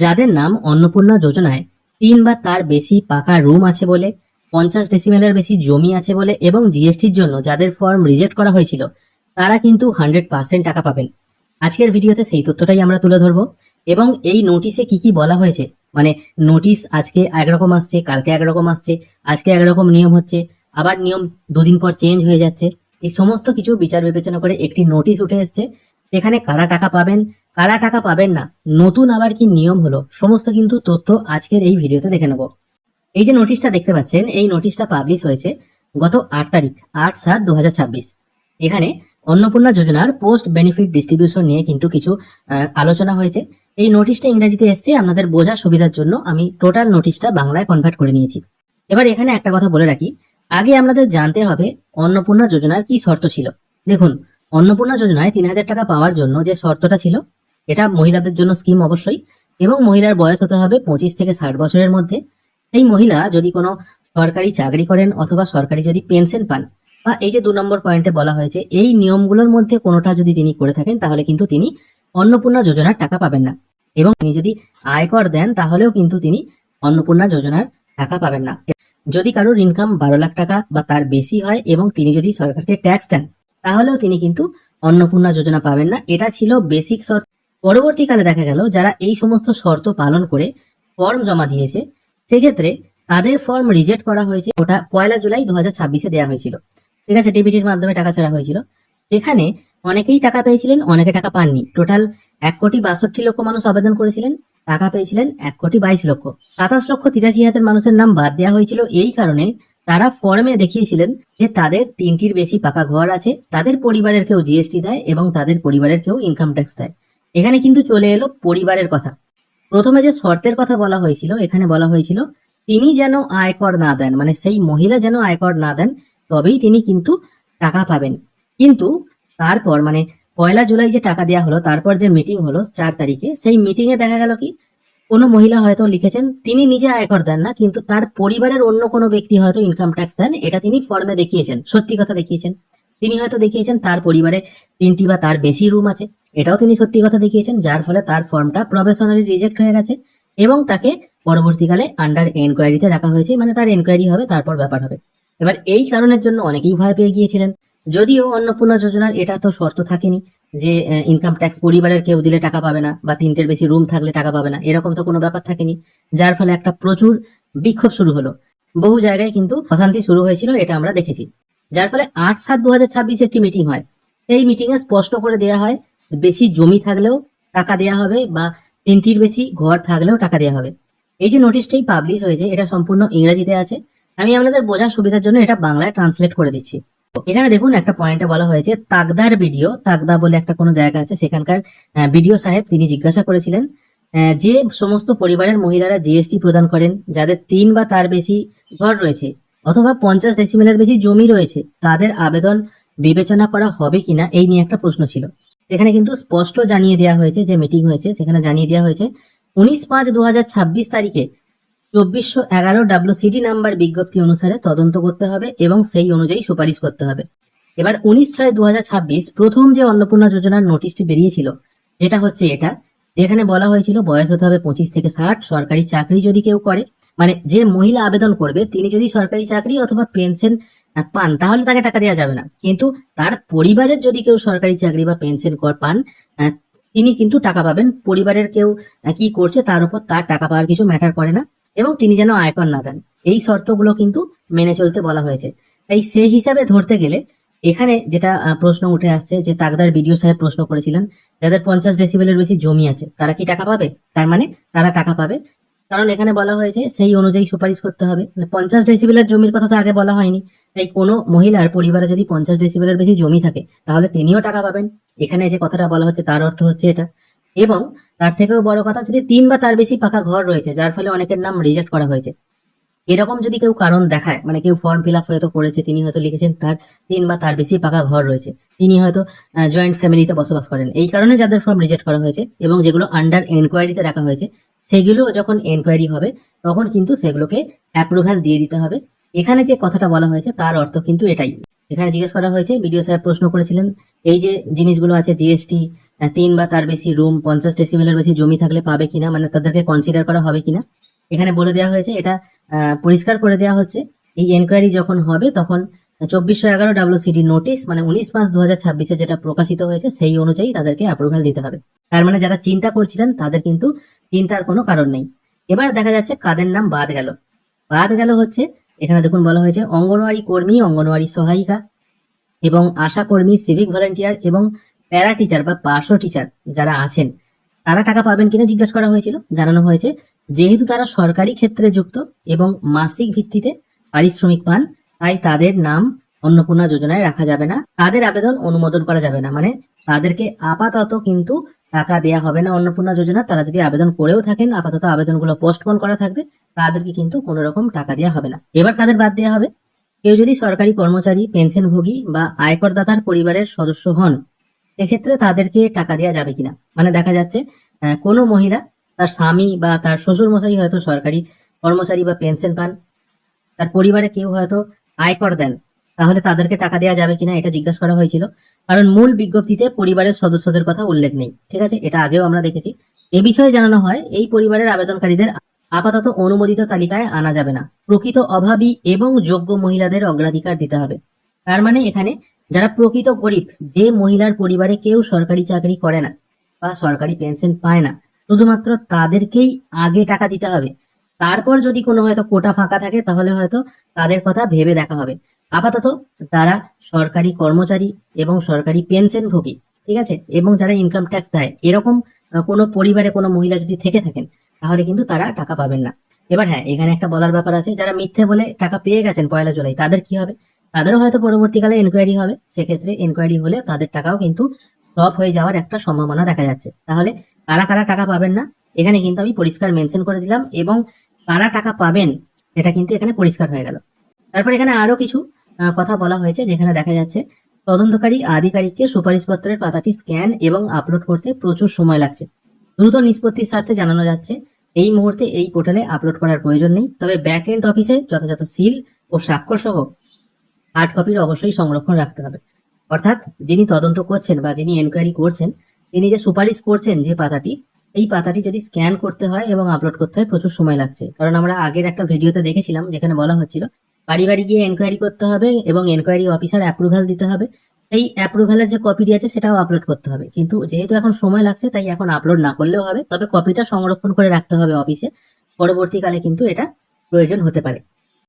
যাদের নাম অন্নপূর্ণা যোজনায় 3 বা তার বেশি পাকা রুম আছে বলে, 50 ডেসিমেলের বেশি জমি আছে বলে এবং জিএসটির জন্য যাদের ফর্ম রিজেক্ট করা হয়েছিল, তারা কিন্তু 100% টাকা পাবেন। আজকের ভিডিওতে সেই তথ্যটাই আমরা তুলে ধরবো। এবং এই নোটিশে কি কি বলা হয়েছে, মানে নোটিশ আজকে একরকম আসছে, কালকে একরকম আসছে, আজকে একরকম নিয়ম হচ্ছে, আবার নিয়ম দুদিন পর চেঞ্জ হয়ে যাচ্ছে। এই সমস্ত কিছু বিচার বিবেচনা করে একটি নোটিশ উঠে এসছে। এখানে কারা টাকা পাবেন, কারা টাকা পাবেন না, নতুন আবার কি নিয়ম হলো, সমস্ত কিন্তু তথ্য আজকের এই ভিডিওতে দেখে নেব। এই যে নোটিশটা দেখতে পাচ্ছেন, এই নোটিশটা পাবলিশ হয়েছে গত 8 তারিখ, 8/7/2026। এখানে অন্নপূর্ণা যোজনার পোস্ট বেনিফিট ডিস্ট্রিবিউশন নিয়ে কিন্তু কিছু আলোচনা হয়েছে। এই নোটিশটা ইংরেজিতে এসছে, আপনাদের বোঝার সুবিধার জন্য আমি টোটাল নোটিশটা বাংলায় কনভার্ট করে নিয়েছি। এবার এখানে একটা কথা বলে রাখি, আগে আপনাদের জানতে হবে অন্নপূর্ণা যোজনার কি শর্ত ছিল। দেখুন, অন্নপূর্ণা যোজনায় 3,000 টাকা পাওয়ার জন্য যে শর্তটা ছিল, এটা মহিলাদের জন্য স্কিম অবশ্যই, এবং মহিলার বয়স হতে হবে 25 থেকে 60 বছরের মধ্যে। এই মহিলা যদি কোনো সরকারি চাকরি করেন অথবা সরকারি যদি পেনশন পান, বা এই যে 2 নম্বর পয়েন্টে বলা হয়েছে এই নিয়মগুলোর মধ্যে কোনোটা যদি তিনি করে থাকেন, তাহলে কিন্তু তিনি অন্নপূর্ণা যোজনার টাকা পাবেন না। এবং তিনি যদি আয়কর দেন তাহলেও কিন্তু তিনি অন্নপূর্ণা যোজনার টাকা পাবেন না। যদি কারোর ইনকাম 12 লাখ টাকা বা তার বেশি হয় এবং তিনি যদি সরকারকে ট্যাক্স দেন, তাহলেও তিনি কিন্তু অন্নপূর্ণা যোজনা পাবেন না। এটা ছিল বেসিক শর্ত। পরবর্তীকালে দেখা গেল যারা এই সমস্ত শর্ত পালন করে ফর্ম জমা দিয়েছে, সেক্ষেত্রে তাদের ফর্ম রিজেক্ট করা হয়েছে। ওটা 1 জুলাই 2026-এ দেওয়া হয়েছিল। ঠিক আছে, ডিবিটির মাধ্যমে টাকা ছাড়া হয়েছিল। এখানে অনেকেই টাকা পেয়েছিলেন, অনেকে টাকা পাননি। টোটাল 1,62,00,000 মানুষ আবেদন করেছিলেন, টাকা পেয়েছিলেন 1,22,00,000। 27,83,000 মানুষের নাম বাদ দেওয়া হয়েছিল এই কারণে তারা ফর্মে দেখিয়েছিলেন যে তাদের 3টির বেশি পাকা ঘর আছে, তাদের পরিবারের কেউ জিএসটি দেয় এবং তাদের পরিবারের কেউ ইনকাম ট্যাক্স দেয়। এখানে কিন্তু চলে এলো পরিবারের কথা। প্রথমে যে শর্তের কথা বলা হয়েছিল, এখানে বলা হয়েছিল তিনি যেন আয়কর না দেন, মানে সেই মহিলা যেন আয়কর না দেন, তবেই তিনি কিন্তু টাকা পাবেন। কিন্তু তারপর মানে 1 জুলাই যে টাকা দেওয়া হলো, তারপর যে মিটিং হলো 4 তারিখে, সেই মিটিং এ দেখা গেল কি কোনো মহিলা হয়তো লিখেছেন তিনি নিজে আয়কর দেন না, কিন্তু তার পরিবারের অন্য কোনো ব্যক্তি হয়তো ইনকাম ট্যাক্স দেন, এটা তিনি ফর্মে দেখিয়েছেন, সত্যি কথা দেখিয়েছেন। তিনি হয়তো দেখিয়েছেন তার পরিবারে 3টি বা তার বেশি রুম আছে, এটাও তিনি সত্যি কথা দেখিয়েছেন, যার ফলে তার ফর্মটা প্রফেশনালি রিজেক্ট হয়ে গেছে এবং তাকে পরবর্তীকালে আন্ডার এনকোয়ারিতে রাখা হয়েছে, মানে তার এনকোয়ারি হবে, তারপর ব্যাপার হবে। এবার এই কারণের জন্য অনেকেই ভয় পেয়ে গিয়েছিলেন। যদিও অন্নপূর্ণা যোজনার এটা তো শর্ত থাকেনি যে ইনকাম ট্যাক্স পরিবারের কেউ দিলে টাকা পাবে না বা 3টের বেশি রুম থাকলে টাকা পাবে না, এরকম তো কোনো ব্যাপার থাকেনি। যার ফলে একটা প্রচুর বিক্ষোভ শুরু হলো, বহু জায়গায় কিন্তু অশান্তি শুরু হয়েছিল, এটা আমরা দেখেছি। যার ফলে 8/7/2026 একটি মিটিং হয়। এই মিটিং এ স্পষ্ট করে দেওয়া হয় বেশি জমি থাকলেও টাকা দেওয়া হবে বা 3টির বেশি ঘর থাকলেও টাকা দেওয়া হবে। এই যে নোটিশটাই পাবলিশ হয়েছে, এটা সম্পূর্ণ ইংরেজিতে আছে। আমি আপনাদের বোঝার সুবিধার জন্য এটা বাংলায় ট্রান্সলেট করে দিচ্ছি। এখানে দেখুন একটা পয়েন্টে বলা হয়েছে তাকদার ভিডিও, তাকদা বলে একটা কোনো জায়গা আছে, সেখানকার বিডিও সাহেব তিনি জিজ্ঞাসা করেছিলেন যে সমস্ত পরিবারের মহিলারা জিএসটি প্রদান করেন, যাদের 3 বা তার বেশি ঘর রয়েছে অথবা 50 ডেসিমেলের বেশি জমি রয়েছে, তাদের আবেদন বিবেচনা করা হবে কিনা, এই নিয়ে একটা প্রশ্ন ছিল। এখানে কিন্তু স্পষ্ট জানিয়ে দেওয়া হয়েছে, যে মিটিং হয়েছে সেখানে জানিয়ে দেওয়া হয়েছে 19/5/2026 তারিখে 2411 WCD নাম্বার বিজ্ঞপ্তি অনুসারে তদন্ত করতে হবে এবং সেই অনুযায়ী সুপারিশ করতে হবে। এবার 19/6/2026 প্রথম যে অন্নপূর্ণা যোজনার নোটিশটি বেরিয়েছিল, যেটা হচ্ছে এটা, যেখানে বলা হয়েছিল বয়স হতে হবে 25 থেকে 60, সরকারি চাকরি যদি কেউ করে, মানে যে মহিলা আবেদন করবে তিনি যদি সরকারি চাকরি অথবা পেনশন পান, তাহলে তাকে টাকা দেওয়া যাবে না। কিন্তু তার পরিবারের যদি কেউ সরকারি চাকরি বা পেনশন পান, তিনি কিন্তু টাকা পাবেন। পরিবারের কেউ কি করছে তার উপর তার টাকা পাওয়ার কিছু ম্যাটার করে না, এবং তিনি যেন আয়কর না দেন, এই শর্তগুলো কিন্তু মেনে চলতে বলা হয়েছে। তাই সেই হিসাবে ধরতে গেলে এখানে যেটা প্রশ্ন উঠে আসছে, যে তাকদার বিডিও সাহেব প্রশ্ন করেছিলেন যাদের 50 ডেসিবেলের বেশি জমি আছে তারা কি টাকা পাবে, তার মানে তারা টাকা পাবে, কারণ এখানে বলা হয়েছে সেই অনুযায়ী সুপারিশ করতে হবে। মানে 50 ডেসিবেলের জমির কথা তো আগে বলা হয়নি। তাই কোনো মহিলার পরিবারে যদি 50 ডেসিবেলের বেশি জমি থাকে, তাহলে তিনিও টাকা পাবেন। এখানে যে কথাটা বলা হচ্ছে তার অর্থ হচ্ছে এটা। এবং তার থেকেও বড় কথা, যদি 3 বা তার বেশি পাকা ঘর রয়েছে, যার ফলে অনেকের নাম রিজেক্ট করা হয়েছে, এরকম যদি কেউ কারণ দেখায়, মানে কেউ ফর্ম ফিল আপ হয়তো করেছে, তিনি হয়তো লিখেছেন তার 3 বা তার বেশি পাকা ঘর রয়েছে, তিনি হয়তো জয়েন্ট ফ্যামিলিতে বসবাস করেন, এই কারণে যাদের ফর্ম রিজেক্ট করা হয়েছে এবং যেগুলো আন্ডার এনকোয়ারিতে রাখা হয়েছে, সেগুলো যখন এনকোয়ারি হবে তখন কিন্তু সেগুলোকে অ্যাপ্রুভাল দিয়ে দিতে হবে। এখানে যে কথাটা বলা হয়েছে তার অর্থ কিন্তু এটাই। এখানে জিজ্ঞেস করা হয়েছে, বিডিও সাহেব প্রশ্ন করেছিলেন, এই যে জিনিসগুলো আছে জিএসটি, 3 বা তার বেশি রুম, 50 ডেসিমেলের বেশি জমি থাকলে পাবে কিনা, মানে তাদেরকে কনসিডার করা হবে কিনা। এখানে বলে দেওয়া হয়েছে, এটা পরিষ্কার করে দেওয়া হচ্ছে, এই এনকোয়ারি যখন হবে তখন 2411 WCD নোটিশ, মানে 19/5/2026 যেটা প্রকাশিত হয়েছে সেই অনুযায়ী তাদেরকে অ্যাপ্রুভাল দিতে হবে। তার মানে যারা চিন্তা করছিলেন তাদের কিন্তু চিন্তার কোনো কারণ নেই। এবার দেখা যাচ্ছে কাদের নাম বাদ গেল। বাদ গেল হচ্ছে, এখানে দেখুন বলা হয়েছে অঙ্গনওয়াড়ি কর্মী, অঙ্গনওয়াড়ি সহায়িকা এবং আশা কর্মী, সিভিক ভলেন্টিয়ার এবং প্যারা টিচার বা পার্শ্ব টিচার যারা আছেন তারা টাকা পাবেন কিনা জিজ্ঞেস করা হয়েছিল। জানানো হয়েছে যেহেতু তারা সরকারি ক্ষেত্রে যুক্ত এবং মাসিক ভিত্তিতে পারিশ্রমিক পান, তাই তাদের নাম অন্নপূর্ণা যোজনায় রাখা যাবে না, তাদের আবেদন অনুমোদন করা যাবে না। মানে তাদেরকে আপাতত কিন্তু টাকা দেয়া হবে না অন্নপূর্ণা যোজনা। তারা যদি আবেদন করেও থাকেন, আপাতত আবেদনগুলো পোস্টপোন করা থাকবে, তাদেরকে কিন্তু কোনো রকম টাকা দেওয়া হবে না। এবার কাদের বাদ দেওয়া হবে, কেউ যদি সরকারি কর্মচারী, পেনশনভোগী বা আয়করদাতার পরিবারের সদস্য হন, এক্ষেত্রে তাদেরকে টাকা দেওয়া যাবে কিনা। মানে দেখা যাচ্ছে কোনো মহিলা, তার স্বামী বা তার শ্বশুর মশাই হয়তো সরকারি কর্মচারী বা পেনশন পান, তার পরিবারে কেউ হয়তো আয়কর দেন, তাহলে তাদেরকে টাকা দেওয়া যাবে কিনা এটা জিজ্ঞাসা করা হয়েছিল। কারণ মূল বিজ্ঞপ্তিতে পরিবারের সদস্যদের কথা উল্লেখ নেই, ঠিক আছে, এটা আগেও আমরা দেখেছি। এ বিষয়ে জানানো হয় এই পরিবারের আবেদনকারীদের আপাতত অনুমোদিত তালিকায় আনা যাবে না, প্রকৃত অভাবী এবং যোগ্য মহিলাদের অগ্রাধিকার দিতে হবে। তার মানে এখানে যারা প্রকৃত গরিব, যে মহিলার পরিবারে কেউ সরকারি চাকরি করে না বা সরকারি পেনশন পায় না, শুধুমাত্র তাদেরকেই আগে টাকা দিতে হবে। তারপর যদি কোনো হয়তো কোটা ফাঁকা থাকে তাহলে হয়তো তাদের কথা ভেবে দেখা হবে। আপাতত যারা সরকারি কর্মচারী এবং সরকারি পেনশনভোগী, ঠিক আছে, এবং যারা ইনকাম ট্যাক্স দেয়, এরকম কোনো পরিবারে কোনো মহিলা যদি থেকে থাকেন তাহলে কিন্তু তারা টাকা পাবেন না। এবার হ্যাঁ, এখানে একটা বলার ব্যাপার আছে, যারা মিথ্যে বলে টাকা পেয়ে গেছেন 1 জুলাই, তাদের কি হবে? তাদেরও হয়তো পরবর্তীকালে এনকোয়ারি হবে, সেক্ষেত্রে এনকোয়ারি হলে তাদের টাকাও কিন্তু ড্রপ হয়ে যাওয়ার একটা সম্ভাবনা দেখা যাচ্ছে। তাহলে কারা কারা টাকা পাবেন না এখানে কিন্তু আমি পরিষ্কার মেনশন করে দিলাম, এবং কারা টাকা পাবেন এটা কিন্তু এখানে পরিষ্কার হয়ে গেল। তারপর এখানে আরো কিছু কথা বলা হয়েছে, যেখানে দেখা যাচ্ছে তদন্তকারী আধিকারিককে সুপারিশপত্রের পাতাটি স্ক্যান এবং আপলোড করতে প্রচুর সময় লাগছে। দ্রুত নিষ্পত্তির স্বার্থে জানানো যাচ্ছে এই মুহূর্তে এই পোর্টালে আপলোড করার প্রয়োজন নেই, তবে ব্যাক এন্ড অফিসে যথাযথ সিল ও স্বাক্ষর সহ হার্ড কপির অবশ্যই সংরক্ষণ রাখতে হবে। অর্থাৎ যিনি তদন্ত করছেন বা যিনি এনকোয়ারি করছেন, তিনি যে সুপারিশ করছেন যে পাতাটি, এই পাতাটি যদি স্ক্যান করতে হয় এবং আপলোড করতে হয় প্রচুর সময় লাগছে। কারণ আমরা আগের একটা ভিডিওতে দেখেছিলাম যেখানে বলা হচ্ছিল বাড়ি বাড়ি গিয়ে এনকোয়ারি করতে হবে এবং এনকোয়ারি অফিসার অ্যাপ্রুভাল দিতে হবে, এই অ্যাপ্রুভালের যে কপিটি আছে সেটাও আপলোড করতে হবে। কিন্তু যেহেতু এখন সময় লাগছে তাই এখন আপলোড না করলেও হবে, তবে কপিটা সংরক্ষণ করে রাখতে হবে অফিসে, পরবর্তীকালে কিন্তু এটা প্রয়োজন হতে পারে।